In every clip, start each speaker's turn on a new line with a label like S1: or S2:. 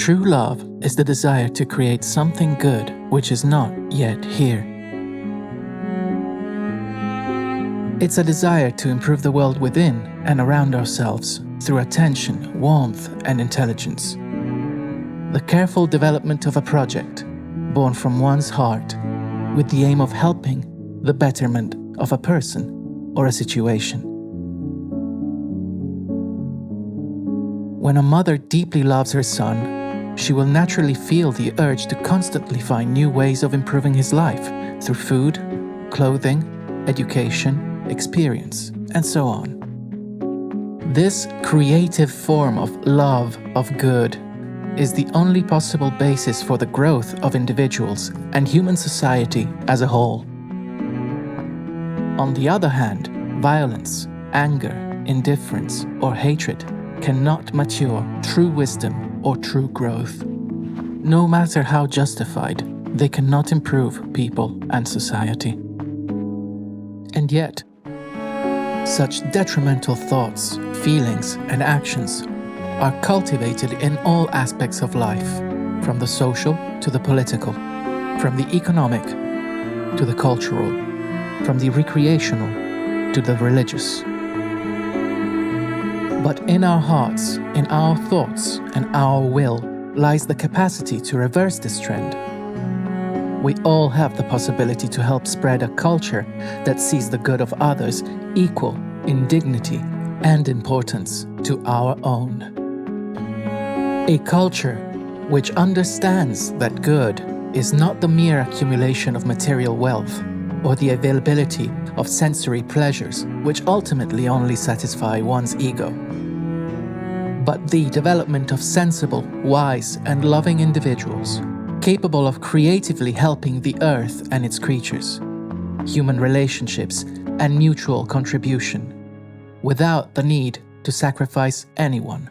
S1: True love is the desire to create something good which is not yet here. It's a desire to improve the world within and around ourselves through attention, warmth, and intelligence. The careful development of a project born from one's heart with the aim of helping the betterment of a person or a situation. When a mother deeply loves her son, she will naturally feel the urge to constantly find new ways of improving his life through food, clothing, education, experience, and so on. This creative form of love of good is the only possible basis for the growth of individuals and human society as a whole. On the other hand, violence, anger, indifference, or hatred cannot mature true wisdom or true growth. No matter how justified, they cannot improve people and society. And yet, such detrimental thoughts, feelings, and actions are cultivated in all aspects of life, from the social to the political, from the economic to the cultural, from the recreational to the religious. But in our hearts, in our thoughts, and our will lies the capacity to reverse this trend. We all have the possibility to help spread a culture that sees the good of others equal in dignity and importance to our own. A culture which understands that good is not the mere accumulation of material wealth or the availability of sensory pleasures which ultimately only satisfy one's ego, but the development of sensible, wise, and loving individuals capable of creatively helping the earth and its creatures, human relationships, and mutual contribution, without the need to sacrifice anyone.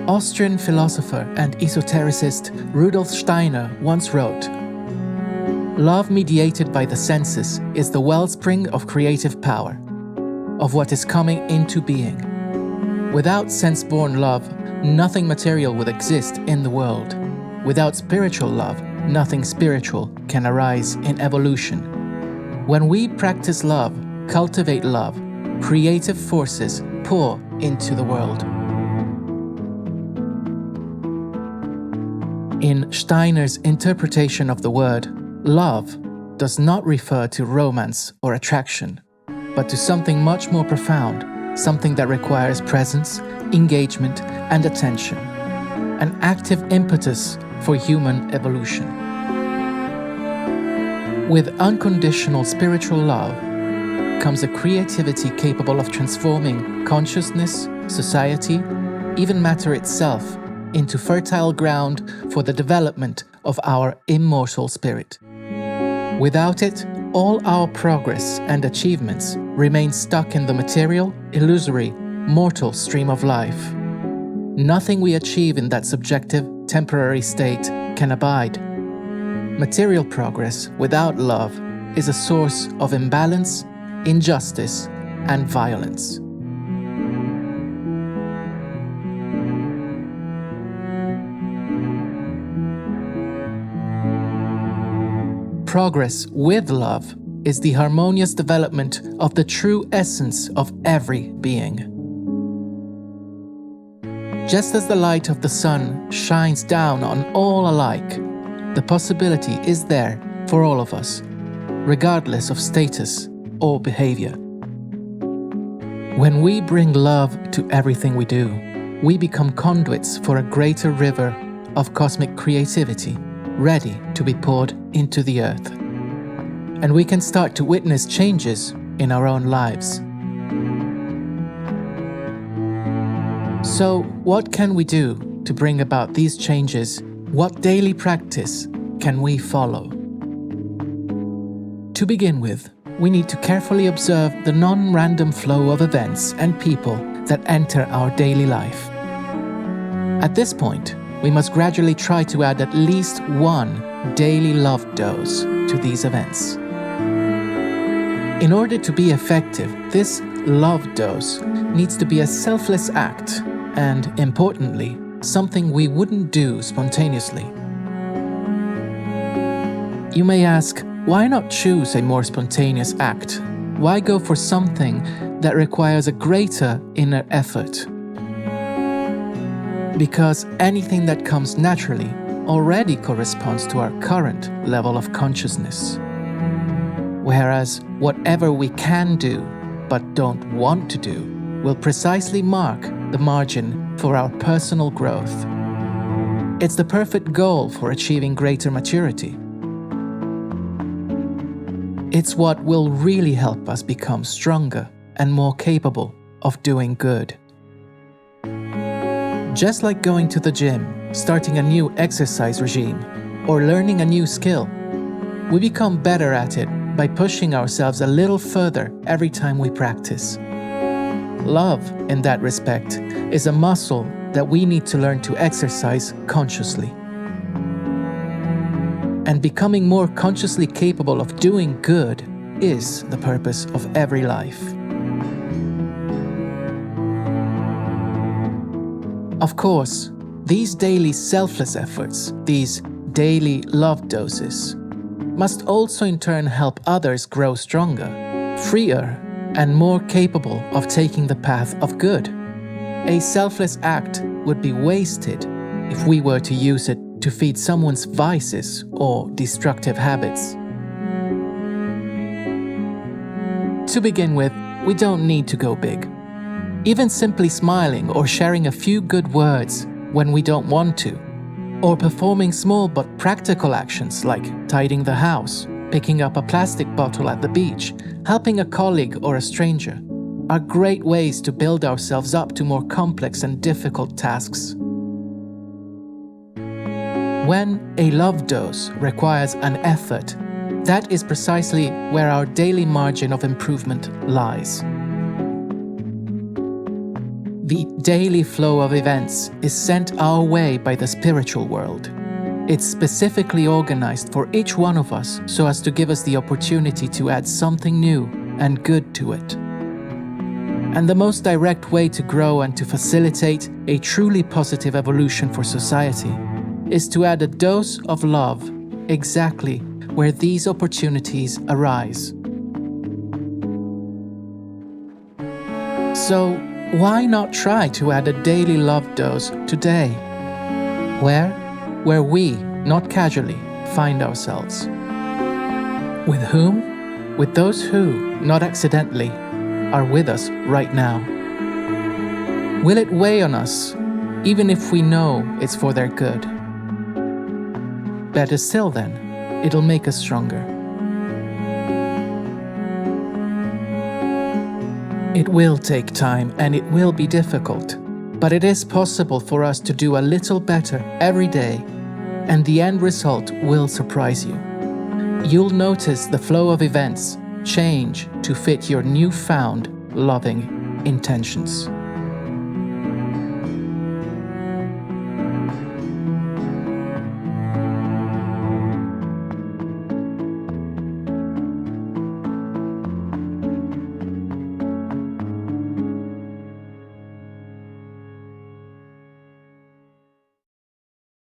S1: Austrian philosopher and esotericist Rudolf Steiner once wrote, "Love mediated by the senses is the wellspring of creative power, of what is coming into being. Without sense-born love, nothing material would exist in the world. Without spiritual love, nothing spiritual can arise in evolution. When we practice love, cultivate love, creative forces pour into the world." In Steiner's interpretation of the word, love does not refer to romance or attraction, but to something much more profound, something that requires presence, engagement, and attention, an active impetus for human evolution. With unconditional spiritual love comes a creativity capable of transforming consciousness, society, even matter itself, into fertile ground for the development of our immortal spirit. Without it, all our progress and achievements remain stuck in the material, illusory, mortal stream of life. Nothing we achieve in that subjective, temporary state can abide. Material progress without love is a source of imbalance, injustice, and violence. Progress with love is the harmonious development of the true essence of every being. Just as the light of the sun shines down on all alike, the possibility is there for all of us, regardless of status or behavior. When we bring love to everything we do, we become conduits for a greater river of cosmic creativity, ready to be poured into the earth. And we can start to witness changes in our own lives. So, what can we do to bring about these changes? What daily practice can we follow? To begin with, we need to carefully observe the non-random flow of events and people that enter our daily life. At this point, we must gradually try to add at least one daily love dose to these events. In order to be effective, this love dose needs to be a selfless act and, importantly, something we wouldn't do spontaneously. You may ask, why not choose a more spontaneous act? Why go for something that requires a greater inner effort? Because anything that comes naturally already corresponds to our current level of consciousness. Whereas whatever we can do but don't want to do will precisely mark the margin for our personal growth. It's the perfect goal for achieving greater maturity. It's what will really help us become stronger and more capable of doing good. Just like going to the gym, starting a new exercise regime, or learning a new skill, we become better at it by pushing ourselves a little further every time we practice. Love, in that respect, is a muscle that we need to learn to exercise consciously. And becoming more consciously capable of doing good is the purpose of every life. Of course, these daily selfless efforts, these daily love doses, must also in turn help others grow stronger, freer, and more capable of taking the path of good. A selfless act would be wasted if we were to use it to feed someone's vices or destructive habits. To begin with, we don't need to go big. Even simply smiling or sharing a few good words when we don't want to, or performing small but practical actions like tidying the house, picking up a plastic bottle at the beach, helping a colleague or a stranger, are great ways to build ourselves up to more complex and difficult tasks. When a love dose requires an effort, that is precisely where our daily margin of improvement lies. The daily flow of events is sent our way by the spiritual world. It's specifically organized for each one of us so as to give us the opportunity to add something new and good to it. And the most direct way to grow and to facilitate a truly positive evolution for society is to add a dose of love exactly where these opportunities arise. So, why not try to add a daily love dose today? Where we, not casually, find ourselves. With whom? With those who, not accidentally, are with us right now. Will it weigh on us, even if we know it's for their good? Better still then, it'll make us stronger. It will take time and it will be difficult, but it is possible for us to do a little better every day, and the end result will surprise you. You'll notice the flow of events change to fit your newfound loving intentions.